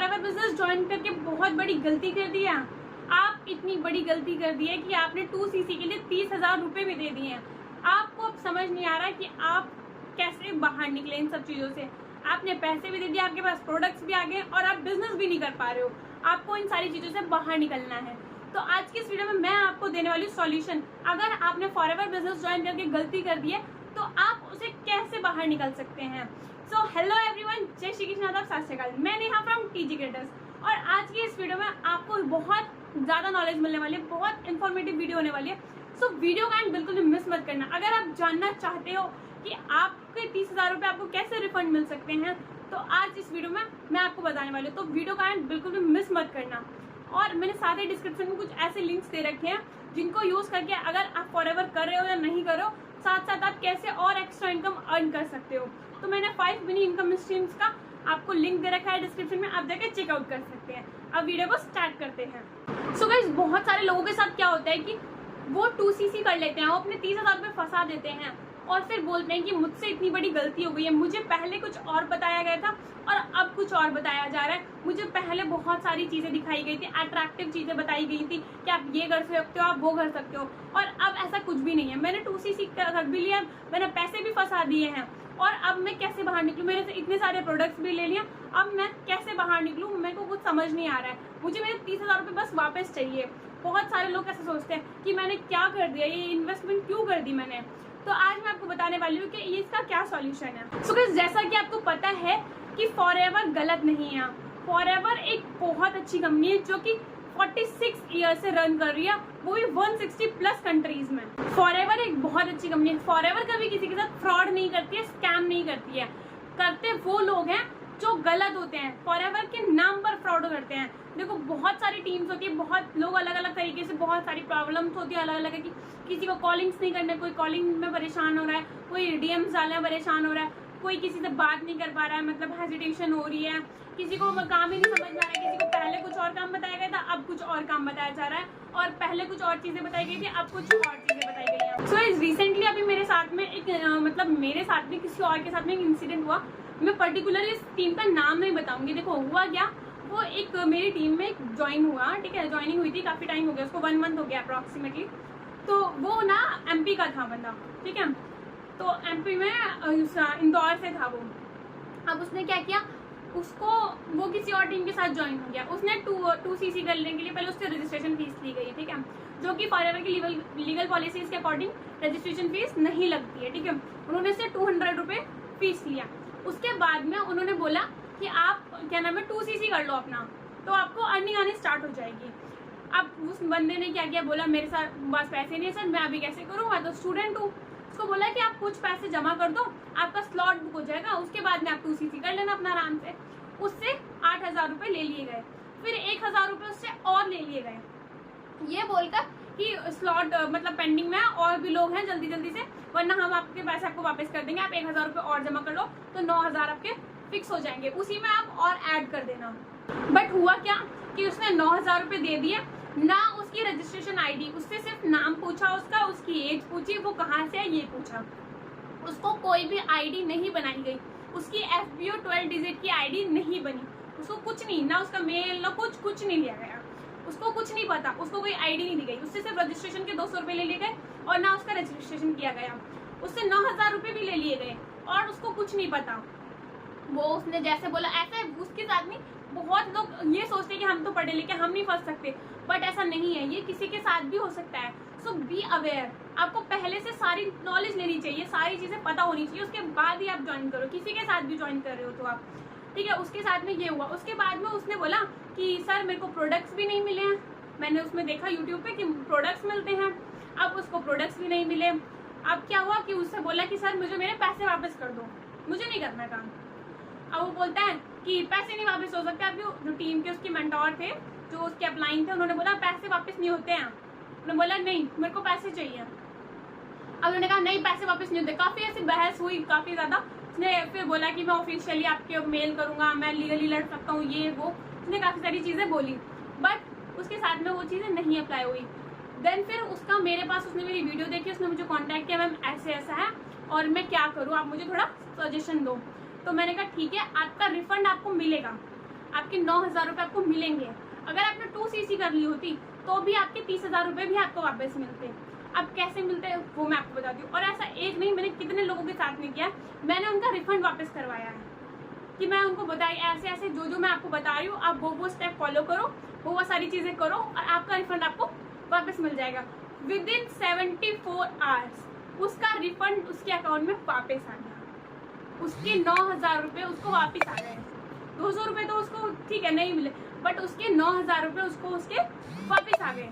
Forever business join करके बहुत बड़ी गलती कर दी है। आप इतनी बड़ी गलती कर दी है कि आपने 2cc के लिए 30,000 रुपये भी दे दिए हैं। आपको अब समझ नहीं आ रहा है कि आप कैसे बाहर निकले इन सब चीज़ों से। आपने पैसे भी दे दिए, आपके पास प्रोडक्ट्स भी आ गए और आप बिजनेस भी नहीं कर पा रहे हो। आपको इन सारी चीज़ों से बाहर निकलना है। तो आज की इस वीडियो में मैं आपको देने वाली सॉल्यूशन, अगर आपने फॉरएवर बिजनेस ज्वाइन करके गलती कर दी है तो आप उसे कैसे बाहर निकल सकते हैं। सो हेलो एवरीवन, जय श्री कृष्ण, आदाब, सत श्री अकाल। मैं नेहा फ्रॉम टीजी क्रिएटर्स और आज की इस वीडियो में आपको बहुत ज़्यादा नॉलेज मिलने वाली है, बहुत इन्फॉर्मेटिव वीडियो होने वाली है। सो वीडियो का एंड बिल्कुल भी मिस मत करना। अगर आप जानना चाहते हो कि आपके 30,000 रुपये आपको कैसे रिफंड मिल सकते हैं तो आज इस वीडियो में मैं आपको बताने वाली हूँ। तो वीडियो का एंड बिल्कुल भी मिस मत करना। और मैंने साथ ही डिस्क्रिप्शन में कुछ ऐसे लिंक्स दे रखे हैं जिनको यूज़ करके अगर आप फॉरएवर कर रहे हो या नहीं कर रहे हो, साथ साथ आप कैसे और एक्स्ट्रा इनकम अर्न कर सकते हो। तो मैंने 5 मिनी इनकम स्ट्रीम्स का आपको लिंक दे रखा है डिस्क्रिप्शन में, आप जाके चेकआउट कर सकते हैं। अब वीडियो को स्टार्ट करते हैं। सो गाइस, बहुत सारे लोगों के साथ क्या होता है कि वो 2cc कर लेते हैं, वो अपने 30,000 रुपये फंसा देते हैं और फिर बोलते हैं कि मुझसे इतनी बड़ी गलती हो गई है, मुझे पहले कुछ और बताया गया था और अब कुछ और बताया जा रहा है। मुझे पहले बहुत सारी चीज़ें दिखाई गई थी, अट्रैक्टिव चीज़ें बताई गई थी कि आप ये कर सकते हो, आप वो कर सकते हो, और अब ऐसा कुछ भी नहीं है। मैंने 2cc कर भी लिया, मैंने पैसे भी फंसा दिए हैं और अब मैं कैसे बाहर निकलूँ। मेरे से इतने सारे प्रोडक्ट्स भी ले लिया, अब मैं कैसे बाहर निकलूँ, मेरे को कुछ समझ नहीं आ रहा है। मुझे मेरे 30,000 रुपये बस वापस चाहिए। बहुत सारे लोग ऐसे सोचते हैं कि मैंने क्या कर दिया, ये इन्वेस्टमेंट क्यों कर दी मैंने। तो आज मैं आपको बताने वाली हूँ कि ये इसका क्या सॉल्यूशन है। सो गाइस, जैसा कि आपको पता है कि फॉरएवर गलत नहीं है। फॉरएवर एक बहुत अच्छी कंपनी है जो कि 46 ईयर से रन कर रही है, वो भी 160 प्लस कंट्रीज में। फॉरएवर एक बहुत अच्छी कंपनी है। फॉरएवर कभी किसी के साथ फ्रॉड नहीं करती है, स्कैम नहीं करती है। करते वो लोग हैं जो गलत होते हैं, फॉरएवर के नाम पर फ्रॉड करते हैं। देखो, बहुत सारी टीम्स होती है, बहुत लोग अलग अलग तरीके से, बहुत सारी प्रॉब्लम्स होती है अलग अलग है कि किसी को कॉलिंग्स नहीं करने, कोई कॉलिंग में परेशान हो रहा है, कोई डीएम्स डालने में परेशान हो रहा है, कोई किसी से बात नहीं कर पा रहा है, मतलब हेजिटेशन हो रही है, किसी को काम ही नहीं समझ में आ रहा है, किसी को पहले कुछ और काम बताया गया था, अब कुछ और काम बताया जा रहा है, और पहले कुछ और चीज़ें बताई गई थी, अब कुछ और चीज़ें बताई गई हैं। सो रिसेंटली अभी मेरे साथ में एक मेरे साथ में किसी और के साथ में एक इंसिडेंट हुआ। मैं पर्टिकुलरली इस टीम का नाम नहीं बताऊंगी। देखो, हुआ क्या, वो एक मेरी टीम में ज्वाइन हुआ, ठीक है, ज्वाइनिंग हुई थी, काफ़ी टाइम हो गया उसको, 1 मंथ हो गया अप्रॉक्सीमेटली। तो वो ना एमपी का था बंदा, ठीक है, तो एमपी में इंदौर से था वो। अब उसने क्या किया, उसको वो किसी और टीम के साथ ज्वाइन हो गया। उसने 2cc करने के लिए पहले उससे रजिस्ट्रेशन फीस ली गई, ठीक है, जो कि फॉरएवर की लीगल पॉलिसीज के अकॉर्डिंग रजिस्ट्रेशन फीस नहीं लगती है, ठीक है। उन्होंने इससे 200 रुपये फीस लिया। उसके बाद में उन्होंने बोला कि आप क्या नाम है 2cc कर लो अपना, तो आपको अर्निंग आनी स्टार्ट हो जाएगी। अब उस बंदे ने क्या किया, बोला मेरे साथ बस पैसे नहीं है सर, मैं अभी कैसे करूँ, मैं तो स्टूडेंट हूँ। उसको बोला कि आप कुछ पैसे जमा कर दो, आपका स्लॉट बुक हो जाएगा, उसके बाद में आप 2cc कर लेना अपना आराम से। उससे 8,000 रुपये ले लिए गए, फिर 1,000 रुपये उससे और ले लिए गए, ये बोलकर कि स्लॉट मतलब पेंडिंग में है और भी लोग हैं, जल्दी जल्दी से, वरना हम आपके पैसे आपको वापस कर देंगे, आप 1,000 रुपये और जमा कर लो तो 9,000 आपके फिक्स हो जाएंगे, उसी में आप और ऐड कर देना। बट हुआ क्या कि उसने 9,000 रुपये दे दिए, ना उसकी रजिस्ट्रेशन आईडी, उससे सिर्फ नाम पूछा उसका, उसकी एज पूछी, वो कहाँ से है ये पूछा, उसको कोई भी आईडी नहीं बनाई गई, उसकी FBO 12 डिजिट की आईडी नहीं बनी, उसको कुछ नहीं, ना उसका मेल ना कुछ नहीं लिया गया, उसको कुछ नहीं पता, उसको कोई आईडी नहीं दी गई, उससे सिर्फ रजिस्ट्रेशन के 200 रुपये ले लिए गए और ना उसका रजिस्ट्रेशन किया गया। उससे 9,000 रुपये भी ले लिए गए और उसको कुछ नहीं पता। वो उसने जैसे बोला ऐसे उसके साथ में बहुत लोग ये सोचते हैं कि हम तो पढ़े लिखे, हम नहीं फंस सकते, बट ऐसा नहीं है, ये किसी के साथ भी हो सकता है। सो बी अवेयर, आपको पहले से सारी नॉलेज लेनी चाहिए, सारी चीज़ें पता होनी चाहिए, उसके बाद ही आप ज्वाइन करो। किसी के साथ भी ज्वाइन कर रहे हो तो आप, ठीक है, उसके साथ में ये हुआ। उसके बाद में उसने बोला कि सर मेरे को प्रोडक्ट्स भी नहीं मिले हैं, मैंने उसमें देखा यूट्यूब पे कि प्रोडक्ट्स मिलते हैं, अब उसको प्रोडक्ट्स भी नहीं मिले। अब क्या हुआ कि उससे बोला कि सर मुझे मेरे पैसे वापस कर दो, मुझे नहीं करना काम। अब वो बोलता है कि पैसे नहीं वापस हो सकते। अभी जो टीम के उसके मेंटोर थे, जो उसके अपलाइन थे, उन्होंने बोला पैसे वापस नहीं होते हैं। उन्होंने बोला नहीं, मेरे को पैसे चाहिए। अब उन्होंने कहा नहीं, पैसे वापस नहीं होते। काफ़ी ऐसी बहस हुई, काफ़ी ज़्यादा। उसने फिर बोला कि मैं ऑफिशियली आपके मेल करूँगा, मैं लीगली लड़ सकता हूँ, ये वो, उसने काफ़ी सारी चीज़ें बोली, बट उसके साथ में वो चीज़ें नहीं अप्लाई हुई। देन फिर उसका मेरे पास, उसने मेरी वीडियो देखी, उसने मुझे कॉन्टैक्ट किया, मैम ऐसे ऐसा है और मैं क्या करूँ, आप मुझे थोड़ा सजेशन दो। तो मैंने कहा ठीक है, आपका रिफंड आपको मिलेगा, आप आपके 9,000 रुपये आपको मिलेंगे। अगर आपने 2cc कर ली होती तो भी आपके 30,000 रुपये भी आपको वापस मिलते। अब कैसे मिलते हैं वो मैं आपको बताती हूँ। और ऐसा एक नहीं, मैंने कितने लोगों के साथ में किया, मैंने उनका रिफंड वापस करवाया है कि मैं उनको बताई ऐसे ऐसे जो मैं आपको बता रही हूँ, आप वो स्टेप फॉलो करो, वो सारी चीज़ें करो और आपका रिफंड आपको वापस मिल जाएगा। विद इन 74 आवर्स उसका रिफंड उसके अकाउंट में वापस आ गया। उसके 9,000 रुपये उसको वापस आ गए। 200 रुपये तो उसको ठीक है नहीं मिले, बट उसके 9,000 रुपये उसको उसके वापस आ गए।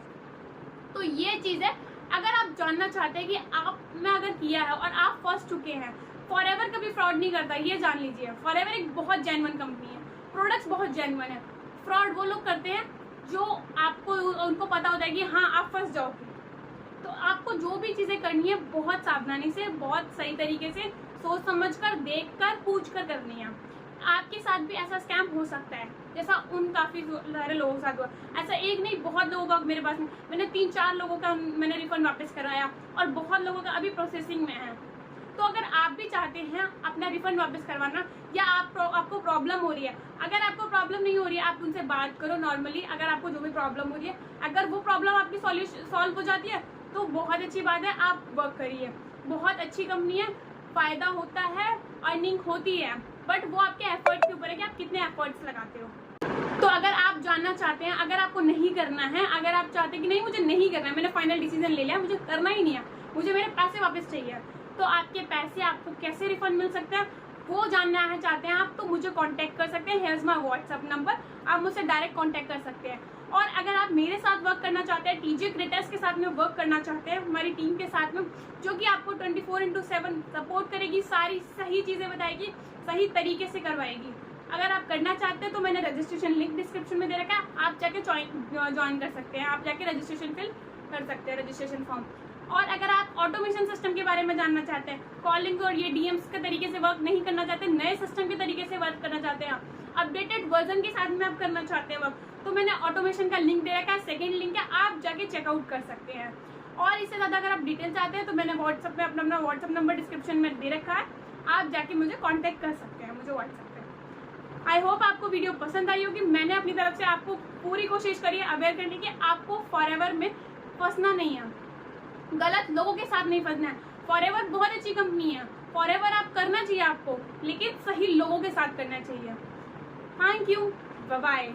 तो ये चीज़ है, अगर आप जानना चाहते हैं कि आपने अगर किया है और आप फंस चुके हैं, फॉरएवर कभी फ्रॉड नहीं करता, ये जान लीजिए। फॉरएवर एक बहुत जेन्युइन कंपनी है, प्रोडक्ट्स बहुत जेन्युइन है। फ्रॉड वो लोग करते हैं जो आपको उनको पता होता है कि हाँ आप फंस जाओगे। तो आपको जो भी चीज़ें करनी है बहुत सावधानी से, बहुत सही तरीके से, सोच समझ कर, देख कर, पूछ कर करनी है। आपके साथ भी ऐसा स्कैम हो सकता है जैसा उन काफ़ी सारे लोगों के साथ हुआ। ऐसा एक नहीं, बहुत लोगों का मेरे पास, मैंने 3-4 लोगों का मैंने रिफंड वापस कराया और बहुत लोगों का अभी प्रोसेसिंग में है। तो अगर आप भी चाहते हैं अपना रिफंड वापस करवाना या आपको प्रॉब्लम हो रही है, अगर आपको प्रॉब्लम नहीं हो रही है आप उनसे बात करो नॉर्मली। अगर आपको जो भी प्रॉब्लम हो रही है, अगर वो प्रॉब्लम आपकी सॉल्व हो जाती है तो बहुत अच्छी बात है, आप वर्क करिए। बहुत अच्छी कंपनी है, फ़ायदा होता है, अर्निंग होती है, बट वो आपके एफर्ट के ऊपर है कि आप कितने एफर्ट्स लगाते हो। तो अगर आप जानना चाहते हैं, अगर आपको नहीं करना है, अगर आप चाहते हैं कि नहीं मुझे नहीं करना है, मैंने फाइनल डिसीजन ले लिया, मुझे करना ही नहीं है, मुझे मेरे पैसे वापस चाहिए, तो आपके पैसे आपको कैसे रिफंड मिल सकते हैं वो जानना है चाहते हैं आप, तो मुझे कांटेक्ट कर सकते हैं। हियर्स माय व्हाट्सएप नंबर, आप मुझसे डायरेक्ट कांटेक्ट कर सकते हैं। और अगर आप मेरे साथ वर्क करना चाहते हैं, टीजे क्रिएटर्स के साथ में वर्क करना चाहते हैं, हमारी टीम के साथ में, जो कि आपको 24/7 सपोर्ट करेगी, सारी सही चीज़ें बताएगी, सही तरीके से करवाएगी। अगर आप करना चाहते हैं तो मैंने रजिस्ट्रेशन लिंक डिस्क्रिप्शन में दे रखा है, आप जाके ज्वाइन कर सकते हैं, आप जाके रजिस्ट्रेशन फिल कर सकते हैं, रजिस्ट्रेशन फॉर्म। और अगर आप ऑटोमेशन सिस्टम के बारे में जानना चाहते हैं, कॉलिंग और ये डीएम्स के तरीके से वर्क नहीं करना चाहते, नए सिस्टम के तरीके से वर्क करना चाहते हैं, अपडेटेड वर्जन के साथ में आप करना चाहते हैं वर्क, तो मैंने ऑटोमेशन का लिंक दे रखा है, सेकेंड लिंक है, आप जाके चेकआउट कर सकते हैं। और इससे ज़्यादा अगर आप डिटेल चाहते हैं तो मैंने व्हाट्सएप में अपना व्हाट्सएप नंबर डिस्क्रिप्शन में दे रखा है, आप जाके मुझे कॉन्टैक्ट कर सकते हैं, मुझे व्हाट्सएप पे। आई होप आपको वीडियो पसंद आई होगी। मैंने अपनी तरफ से आपको पूरी कोशिश करी है अवेयर करने की, आपको फॉरएवर में फंसना नहीं है, गलत लोगों के साथ नहीं फंसना है। फॉरएवर बहुत अच्छी कंपनी है, फॉरएवर आप करना चाहिए आपको, लेकिन सही लोगों के साथ करना चाहिए। Thank you, bye bye.